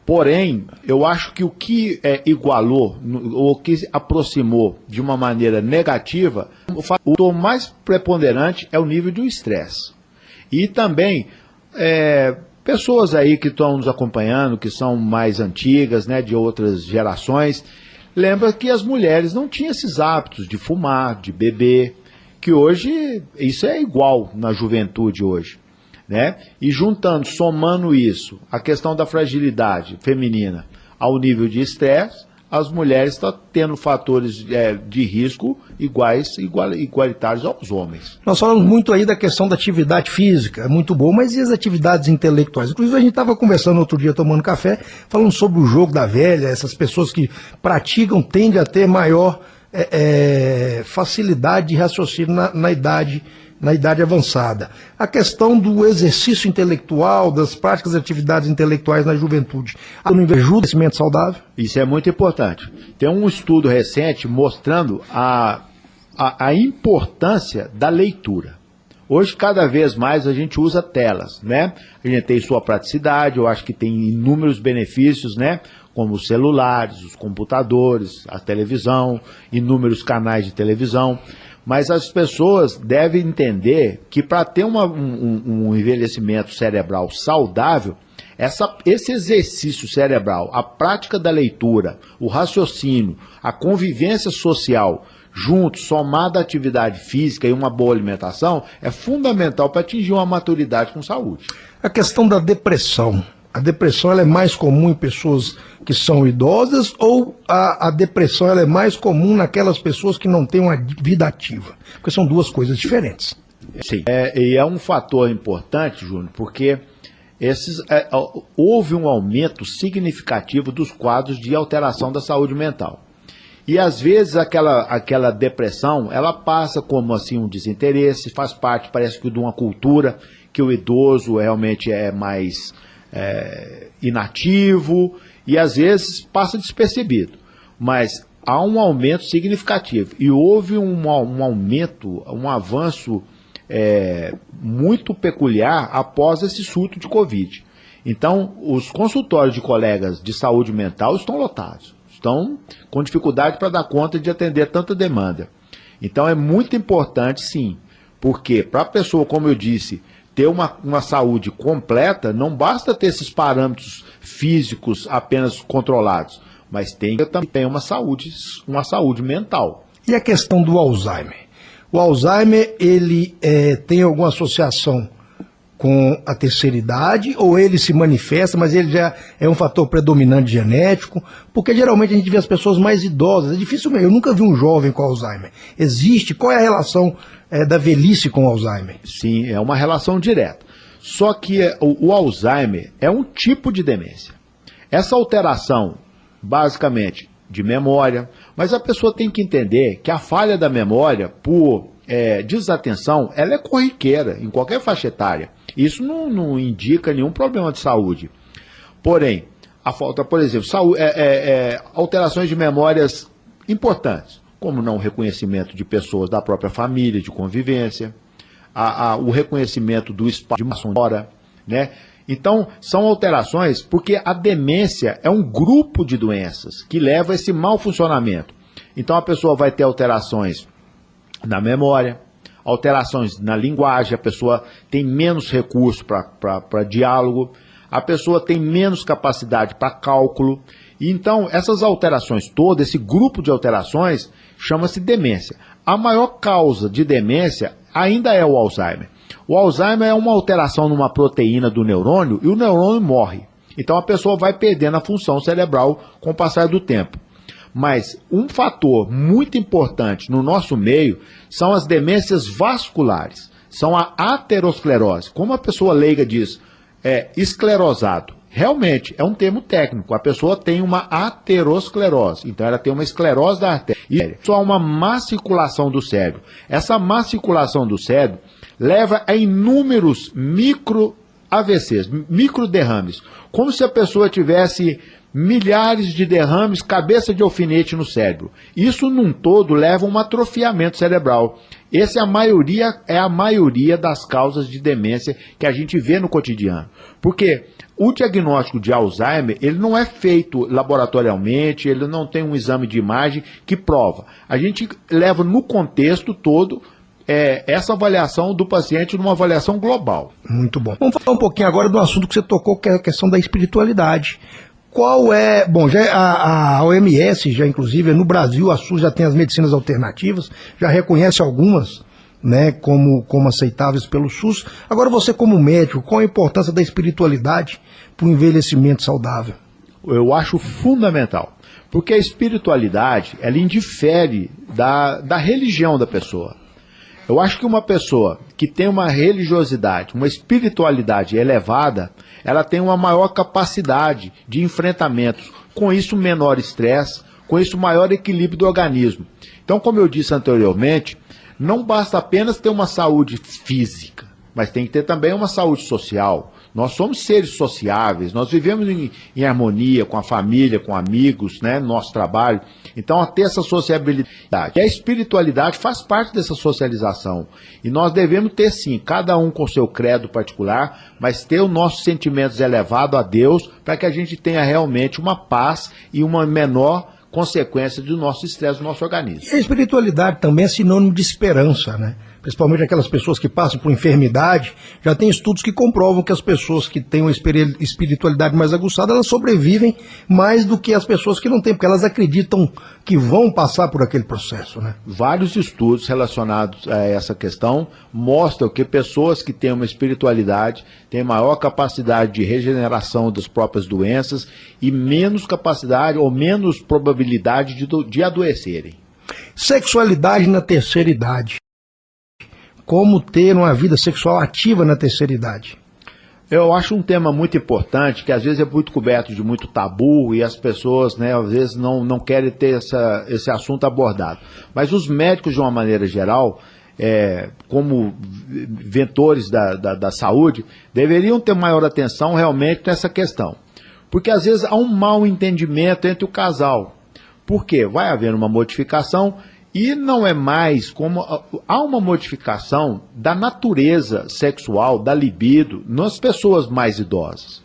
Porém, eu acho que o que igualou, ou que aproximou de uma maneira negativa, o fator mais preponderante é o nível do estresse. E também, pessoas aí que estão nos acompanhando, que são mais antigas, né, de outras gerações, lembra que as mulheres não tinham esses hábitos de fumar, de beber, que hoje isso é igual na juventude hoje, né? E juntando, somando isso, a questão da fragilidade feminina ao nível de estresse, as mulheres estão tendo fatores de risco igualitários aos homens. Nós falamos muito aí da questão da atividade física, é muito boa, mas e as atividades intelectuais? Inclusive a gente estava conversando outro dia, tomando café, falando sobre o jogo da velha, essas pessoas que praticam tendem a ter maior facilidade de raciocínio na idade avançada. A questão do exercício intelectual, das práticas de atividades intelectuais na juventude, não ajuda o crescimento saudável? Isso é muito importante. Tem um estudo recente mostrando a importância da leitura. Hoje, cada vez mais, a gente usa telas, né? A gente tem sua praticidade, eu acho que tem inúmeros benefícios, né? Como os celulares, os computadores, a televisão, inúmeros canais de televisão. Mas as pessoas devem entender que para ter um envelhecimento cerebral saudável, esse exercício cerebral, a prática da leitura, o raciocínio, a convivência social, junto, somada à atividade física e uma boa alimentação, é fundamental para atingir uma maturidade com saúde. A questão da depressão. A depressão ela é mais comum em pessoas que são idosas ou a depressão ela é mais comum naquelas pessoas que não têm uma vida ativa? Porque são duas coisas diferentes. Sim, e é um fator importante, Júnior, porque houve um aumento significativo dos quadros de alteração da saúde mental. E às vezes aquela depressão, ela passa como assim um desinteresse, faz parte, parece que de uma cultura que o idoso realmente é mais inativo e às vezes passa despercebido. Mas há um aumento significativo e houve um aumento, um avanço muito peculiar após esse surto de Covid. Então, os consultórios de colegas de saúde mental estão lotados, estão com dificuldade para dar conta de atender tanta demanda. Então, é muito importante, sim, porque para a pessoa, como eu disse, ter uma saúde completa, não basta ter esses parâmetros físicos apenas controlados, mas tem que também ter uma saúde mental. E a questão do Alzheimer? O Alzheimer, ele tem alguma associação com a terceira idade, ou ele se manifesta, mas ele já é um fator predominante genético? Porque geralmente a gente vê as pessoas mais idosas, é difícil mesmo, eu nunca vi um jovem com Alzheimer. Existe? Qual é a relação da velhice com o Alzheimer? Sim, é uma relação direta. Só que o Alzheimer é um tipo de demência. Essa alteração, basicamente, de memória, mas a pessoa tem que entender que a falha da memória, por desatenção, ela é corriqueira em qualquer faixa etária. Isso não indica nenhum problema de saúde. Porém, a falta, por exemplo, alterações de memórias importantes, como não reconhecimento de pessoas da própria família, de convivência, o reconhecimento do espaço de hora, né? Então, são alterações porque a demência é um grupo de doenças que leva a esse mau funcionamento. Então, a pessoa vai ter alterações na memória, alterações na linguagem, a pessoa tem menos recurso para diálogo, a pessoa tem menos capacidade para cálculo. E então, essas alterações todas, esse grupo de alterações, chama-se demência. A maior causa de demência ainda é o Alzheimer. O Alzheimer é uma alteração numa proteína do neurônio e o neurônio morre. Então a pessoa vai perdendo a função cerebral com o passar do tempo. Mas um fator muito importante no nosso meio são as demências vasculares, são a aterosclerose. Como a pessoa leiga diz, é esclerosado. Realmente, é um termo técnico. A pessoa tem uma aterosclerose. Então, ela tem uma esclerose da artéria. E só há uma má circulação do cérebro. Essa má circulação do cérebro leva a inúmeros micro AVCs, micro derrames. Como se a pessoa tivesse milhares de derrames, cabeça de alfinete no cérebro. Isso, num todo, leva a um atrofiamento cerebral. Essa é a maioria das causas de demência que a gente vê no cotidiano. Porque o diagnóstico de Alzheimer, ele não é feito laboratorialmente, ele não tem um exame de imagem que prova. A gente leva no contexto todo essa avaliação do paciente numa avaliação global. Muito bom. Vamos falar um pouquinho agora do assunto que você tocou, que é a questão da espiritualidade. Qual é... Bom, já a OMS, já inclusive, no Brasil, a SUS já tem as medicinas alternativas, já reconhece algumas, né, como aceitáveis pelo SUS. Agora, você como médico, qual a importância da espiritualidade para o envelhecimento saudável? Eu acho fundamental, porque a espiritualidade, ela indifere da religião da pessoa. Eu acho que uma pessoa que tem uma religiosidade, uma espiritualidade elevada, ela tem uma maior capacidade de enfrentamentos, com isso menor estresse, com isso maior equilíbrio do organismo. Então, como eu disse anteriormente, não basta apenas ter uma saúde física, mas tem que ter também uma saúde social. Nós somos seres sociáveis, nós vivemos em harmonia com a família, com amigos, né, no nosso trabalho. Então, a ter essa sociabilidade. E a espiritualidade faz parte dessa socialização. E nós devemos ter, sim, cada um com seu credo particular, mas ter os nossos sentimentos elevados a Deus, para que a gente tenha realmente uma paz e uma menor consequência do nosso estresse do nosso organismo. E a espiritualidade também é sinônimo de esperança, né? Principalmente aquelas pessoas que passam por enfermidade. Já tem estudos que comprovam que as pessoas que têm uma espiritualidade mais aguçada, elas sobrevivem mais do que as pessoas que não têm, porque elas acreditam que vão passar por aquele processo, né? Vários estudos relacionados a essa questão mostram que pessoas que têm uma espiritualidade têm maior capacidade de regeneração das próprias doenças e menos capacidade ou menos probabilidade de adoecerem. Sexualidade na terceira idade. Como ter uma vida sexual ativa na terceira idade? Eu acho um tema muito importante, que às vezes é muito coberto de muito tabu e as pessoas, né, às vezes não querem ter esse assunto abordado. Mas os médicos, de uma maneira geral, como vetores da saúde, deveriam ter maior atenção realmente nessa questão. Porque às vezes há um mau entendimento entre o casal. Por quê? Vai haver uma modificação. E não é mais como... Há uma modificação da natureza sexual, da libido, nas pessoas mais idosas.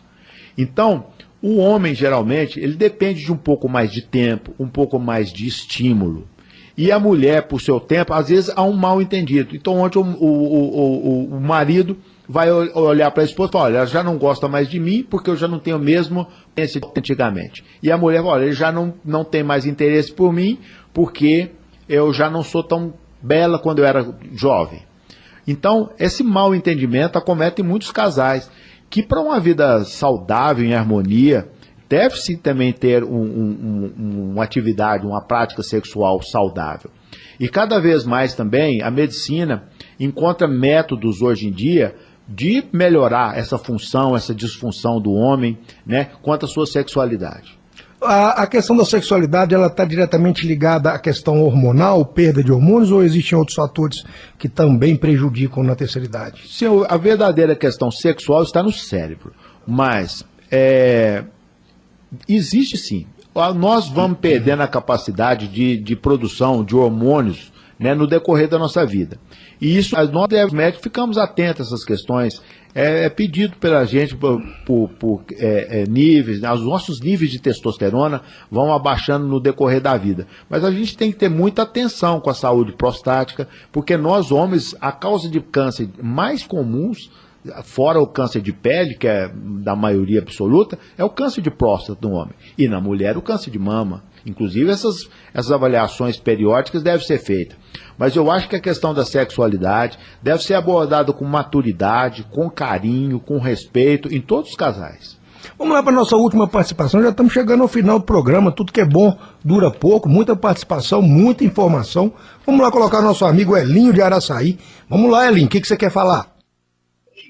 Então, o homem, geralmente, ele depende de um pouco mais de tempo, um pouco mais de estímulo. E a mulher, por seu tempo, às vezes há um mal entendido. Então, onde o marido vai olhar para a esposa e falar, olha, ela já não gosta mais de mim, porque eu já não tenho o mesmo interesse antigamente. E a mulher fala, olha, ele já não tem mais interesse por mim, porque... eu já não sou tão bela quando eu era jovem. Então, esse mal entendimento acomete muitos casais, que para uma vida saudável, em harmonia, deve-se também ter uma atividade, uma prática sexual saudável. E cada vez mais também, a medicina encontra métodos hoje em dia de melhorar essa função, essa disfunção do homem, né, quanto à sua sexualidade. A questão da sexualidade, ela está diretamente ligada à questão hormonal, perda de hormônios, ou existem outros fatores que também prejudicam na terceira idade? Sim, a verdadeira questão sexual está no cérebro, mas existe sim. Nós vamos perdendo a capacidade de produção de hormônios, né, no decorrer da nossa vida. E isso, nós médicos ficamos atentos a essas questões. É pedido pela gente por níveis, né, os nossos níveis de testosterona vão abaixando no decorrer da vida. Mas a gente tem que ter muita atenção com a saúde prostática, porque nós homens, a causa de câncer mais comuns, fora o câncer de pele, que é da maioria absoluta, é o câncer de próstata do homem. E na mulher, o câncer de mama. Inclusive, essas avaliações periódicas devem ser feitas. Mas eu acho que a questão da sexualidade deve ser abordada com maturidade, com carinho, com respeito, em todos os casais. Vamos lá para a nossa última participação, já estamos chegando ao final do programa, tudo que é bom dura pouco, muita participação, muita informação. Vamos lá colocar nosso amigo Elinho de Araçaí. Vamos lá, Elinho, o que você quer falar?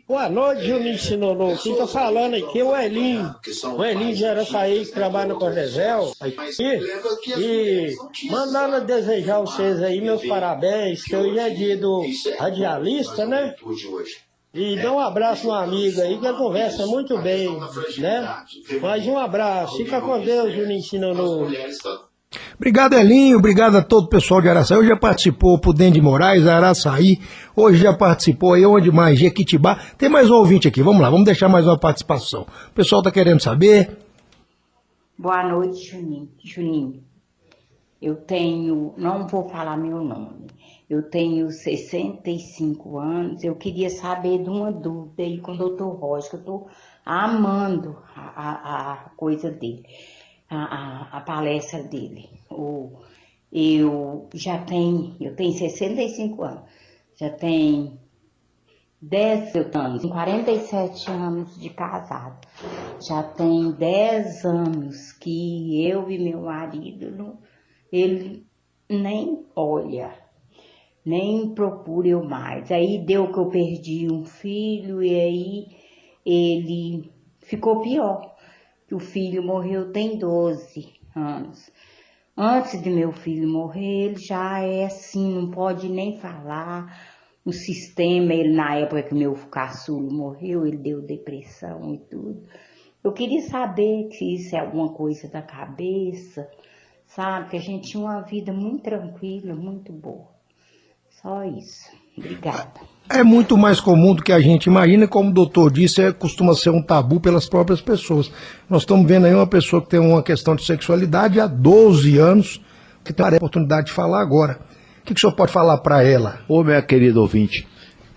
Boa noite, Juninho Sinonô. Quem tá falando aqui é o Elinho de Araçaí, que trabalha no Cordézel. E mandando desejar a vocês aí meus parabéns, que hoje é dia do radialista, né? E dá um abraço no amigo aí, que conversa muito bem, né? Mais um abraço. Fica com Deus, Juninho Sinonô. Obrigado, Elinho, obrigado a todo o pessoal de Araçaí. Hoje já participou o Pudem de Moraes, Araçaí, hoje já participou aí, onde mais? Jequitibá. Tem mais um ouvinte aqui, vamos lá, vamos deixar mais uma participação. O pessoal está querendo saber. Boa noite, Juninho. Eu tenho, não vou falar meu nome, eu tenho 65 anos, eu queria saber de uma dúvida aí com o doutor Rocha, que eu estou amando a coisa dele. A palestra dele. Eu tenho 65 anos, já tenho 10 anos, 47 anos de casado, já tem 10 anos que eu e meu marido, ele nem olha, nem procura eu mais. Aí deu que eu perdi um filho e aí ele ficou pior. O filho morreu tem 12 anos. Antes de meu filho morrer, ele já é assim, não pode nem falar. O sistema, ele na época que meu caçulo morreu, ele deu depressão e tudo. Eu queria saber se isso é alguma coisa da cabeça, sabe? Que a gente tinha uma vida muito tranquila, muito boa. Só isso. Obrigada. É muito mais comum do que a gente imagina, como o doutor disse, costuma ser um tabu pelas próprias pessoas. Nós estamos vendo aí uma pessoa que tem uma questão de sexualidade há 12 anos, que tem a oportunidade de falar agora. O que o senhor pode falar para ela? Ô, minha querida ouvinte,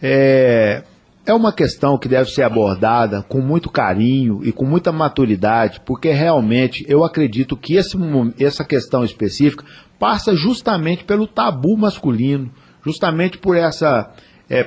é uma questão que deve ser abordada com muito carinho e com muita maturidade, porque realmente eu acredito que essa questão específica passa justamente pelo tabu masculino, justamente por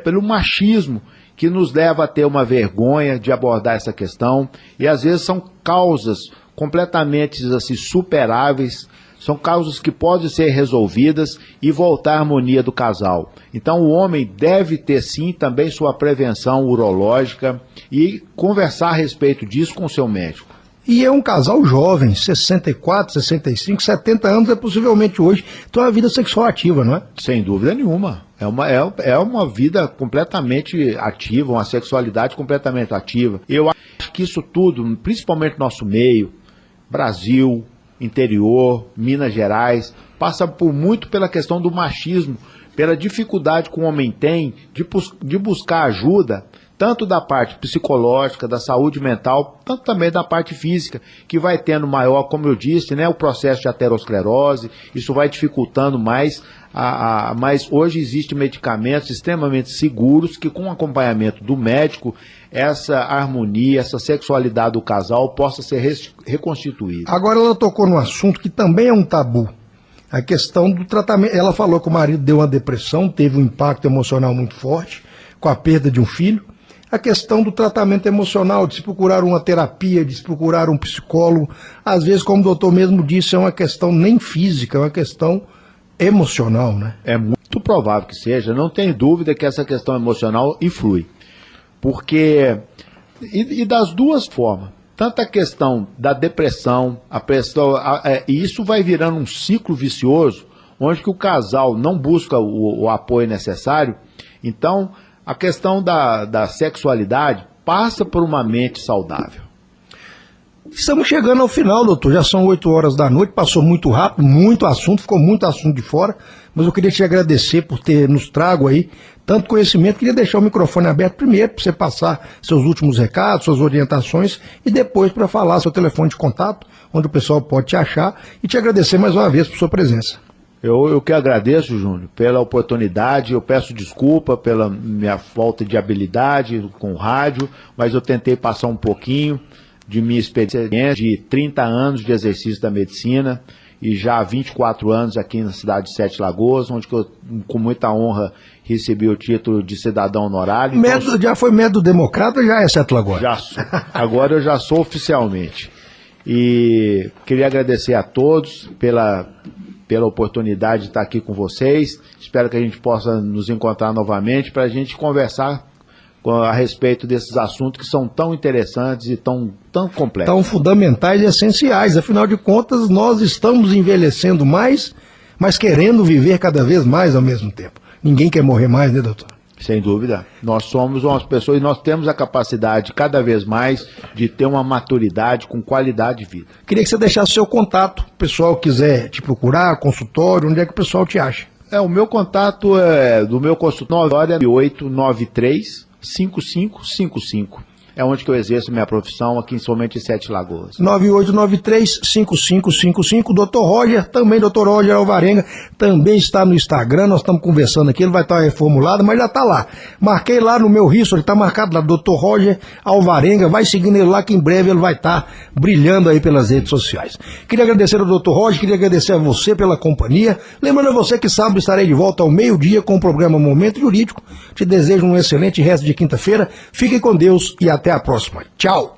pelo machismo que nos leva a ter uma vergonha de abordar essa questão, e às vezes são causas completamente assim, superáveis, são causas que podem ser resolvidas e voltar à harmonia do casal. Então o homem deve ter sim também sua prevenção urológica e conversar a respeito disso com o seu médico. E é um casal jovem, 64, 65, 70 anos, possivelmente hoje tem uma vida sexual ativa, não é? Sem dúvida nenhuma. É uma vida completamente ativa, uma sexualidade completamente ativa. Eu acho que isso tudo, principalmente no nosso meio, Brasil, interior, Minas Gerais, passa muito pela questão do machismo, pela dificuldade que o homem tem de buscar ajuda, tanto da parte psicológica, da saúde mental, tanto também da parte física, que vai tendo maior, como eu disse, né, o processo de aterosclerose, isso vai dificultando mais, mas hoje existem medicamentos extremamente seguros que, com o acompanhamento do médico, essa harmonia, essa sexualidade do casal possa ser reconstituída. Agora ela tocou num assunto que também é um tabu, a questão do tratamento. Ela falou que o marido deu uma depressão, teve um impacto emocional muito forte, com a perda de um filho. A questão do tratamento emocional, de se procurar uma terapia, de se procurar um psicólogo. Às vezes, como o doutor mesmo disse, é uma questão nem física, é uma questão emocional, né? É muito provável que seja, não tem dúvida que essa questão emocional influi. Porque, e das duas formas, tanto a questão da depressão, e isso vai virando um ciclo vicioso, onde que o casal não busca o apoio necessário. Então, a questão da sexualidade passa por uma mente saudável. Estamos chegando ao final, doutor. Já são 8 horas da noite, passou muito rápido, muito assunto, ficou muito assunto de fora. Mas eu queria te agradecer por ter nos trago aí tanto conhecimento. Queria deixar o microfone aberto primeiro para você passar seus últimos recados, suas orientações e depois para falar seu telefone de contato, onde o pessoal pode te achar, e te agradecer mais uma vez por sua presença. Eu que agradeço, Júnior, pela oportunidade. Eu peço desculpa pela minha falta de habilidade com o rádio, mas eu tentei passar um pouquinho de minha experiência de 30 anos de exercício da medicina e já há 24 anos aqui na cidade de Sete Lagoas, onde eu, com muita honra, recebi o título de cidadão honorário. Então, já foi médico democrata ou já é Sete Lagoas? Já sou. Agora eu já sou oficialmente. E queria agradecer a todos pela oportunidade de estar aqui com vocês. Espero que a gente possa nos encontrar novamente para a gente conversar a respeito desses assuntos que são tão interessantes e tão complexos. Tão fundamentais e essenciais. Afinal de contas, nós estamos envelhecendo mais, mas querendo viver cada vez mais ao mesmo tempo. Ninguém quer morrer mais, né, doutor? Sem dúvida. Nós somos umas pessoas e nós temos a capacidade cada vez mais de ter uma maturidade com qualidade de vida. Queria que você deixasse o seu contato. O pessoal quiser te procurar, consultório, onde é que o pessoal te acha? O meu contato do meu consultório é 9893-5555. É onde que eu exerço minha profissão, aqui somente em Sete Lagoas. 9893-5555. Dr. Roger, também Dr. Roger Alvarenga, também está no Instagram. Nós estamos conversando aqui, ele vai estar reformulado, mas já está lá. Marquei lá no meu risco, ele está marcado lá, Dr. Roger Alvarenga. Vai seguindo ele lá, que em breve ele vai estar brilhando aí pelas redes sociais. Queria agradecer ao Dr. Roger, queria agradecer a você pela companhia. Lembrando a você que sábado estarei de volta ao meio-dia com o programa Momento Jurídico. Te desejo um excelente resto de quinta-feira. Fiquem com Deus e até a próxima. Tchau!